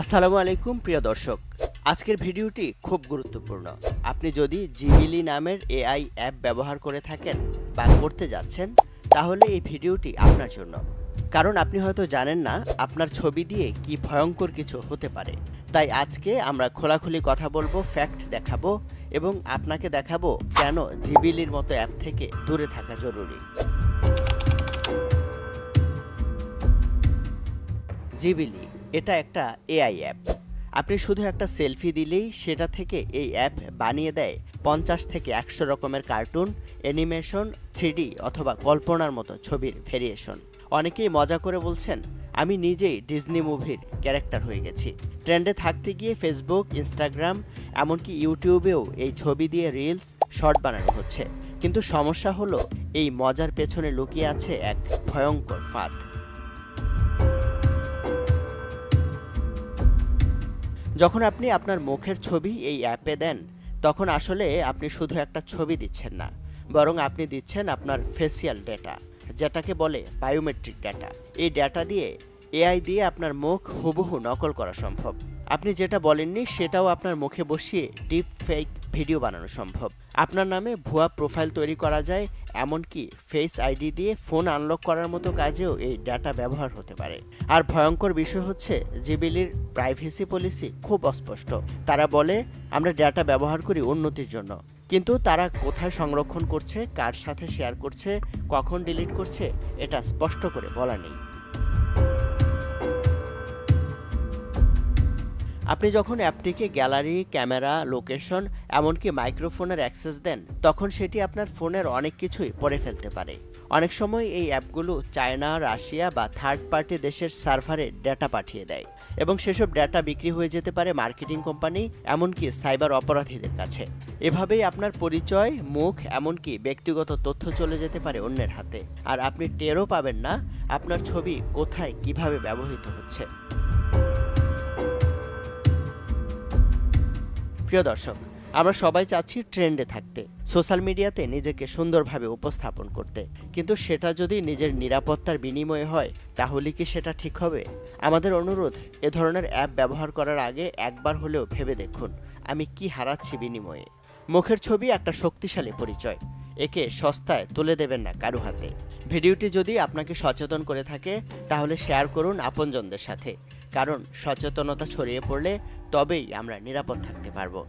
আসসালামু আলাইকুম প্রিয় দর্শক, আজকের ভিডিওটি খুব গুরুত্বপূর্ণ। আপনি যদি জিবিলি নামের এআই অ্যাপ ব্যবহার করে থাকেন বা করতে যাচ্ছেন, তাহলে এই ভিডিওটি আপনার জন্য। কারণ আপনি হয়তো জানেন না আপনার ছবি দিয়ে কি ভয়ঙ্কর কিছু হতে পারে। তাই আজকে আমরা খোলাখুলি কথা বলবো, ফ্যাক্ট দেখাবো এবং আপনাকে দেখাবো কেন জিবিলির মতো অ্যাপ থেকে দূরে থাকা জরুরি। জিবিলি এটা একটা এআই অ্যাপ। আপনি শুধু একটা সেলফি দিলেই সেটা থেকে এই অ্যাপ বানিয়ে দেয় 50 থেকে 100 রকমের কার্টুন, অ্যানিমেশন, 3D অথবা কল্পনার মতো ছবির ভেরিয়েশন। অনেকেই মজা করে বলছেন, আমি নিজেই ডিজনি মুভির ক্যারেক্টার হয়ে গেছি। ট্রেন্ডে থাকতে গিয়ে ফেসবুক, ইনস্টাগ্রাম, এমনকি ইউটিউবেও এই ছবি দিয়ে রিলস, শর্ট বানানো হচ্ছে। কিন্তু সমস্যা হলো, এই মজার পেছনে লুকিয়ে আছে এক ভয়ঙ্কর ফাঁদ। যখন আপনি আপনার মুখের ছবি এই অ্যাপে দেন, তখন আসলে আপনি শুধু একটা ছবি দিচ্ছেন না, বরং আপনি দিচ্ছেন আপনার ফেসিয়াল ডেটা, যেটাকে বলে বায়োমেট্রিক ডেটা। এই ডেটা দিয়ে এআই দিয়ে আপনার মুখ হুবহু নকল করা সম্ভব। আপনি যেটা বলেননি সেটাও আপনার মুখে বসিয়ে ডিপ ফেক ভিডিও বানানো সম্ভব। আপনার নামে ভুয়া প্রোফাইল তৈরি করা যায়, এমনকি ফেস আইডি দিয়ে ফোন আনলক করার মতো কাজেও এই ডাটা ব্যবহার হতে পারে। আর ভয়ঙ্কর বিষয় হচ্ছে, জিবিলির প্রাইভেসি পলিসি খুব অস্পষ্ট। তারা বলে আমরা ডাটা ব্যবহার করি উন্নতির জন্য, কিন্তু তারা কোথায় সংরক্ষণ করছে, কার সাথে শেয়ার করছে, কখন ডিলিট করছে, এটা স্পষ্ট করে বলা নেই। আপনি যখন অ্যাপটিকে গ্যালারি, ক্যামেরা, লোকেশন, এমনকি মাইক্রোফোনের অ্যাক্সেস দেন, তখন সেটি আপনার ফোনের অনেক কিছুই পড়ে ফেলতে পারে। অনেক সময় এই অ্যাপগুলো চায়না, রাশিয়া বা থার্ড পার্টি দেশের সার্ভারে ডেটা পাঠিয়ে দেয় এবং সেসব ডেটা বিক্রি হয়ে যেতে পারে মার্কেটিং কোম্পানি, এমনকি সাইবার অপরাধীদের কাছে। এভাবেই আপনার পরিচয়, মুখ, এমনকি ব্যক্তিগত তথ্য চলে যেতে পারে অন্যের হাতে, আর আপনি টেরও পাবেন না আপনার ছবি কোথায় কিভাবে ব্যবহৃত হচ্ছে। প্রিয় দর্শক, আমরা সবাই চাচ্ছি ট্রেন্ডে থাকতে, সোশ্যাল মিডিয়াতে নিজেকে সুন্দরভাবে উপস্থাপন করতে, কিন্তু সেটা যদি নিজের নিরাপত্তার বিনিময়ে হয়, তাহলে কি সেটা ঠিক হবে? আমাদের অনুরোধ, এ ধরনের অ্যাপ ব্যবহার করার আগে একবার হলেও ভেবে দেখুন, আমি কি হারাচ্ছি বিনিময়ে। মুখের ছবি একটা শক্তিশালী পরিচয়, একে সস্তায় তুলে দেবেন না কারো হাতে। ভিডিওটি যদি আপনাকে সচেতন করে থাকে, তাহলে শেয়ার করুন আপনজনদের সাথে, কারণ সচেতনতা ছড়িয়ে পড়লে তবেই আমরা নিরাপদ থাকতে পারবো।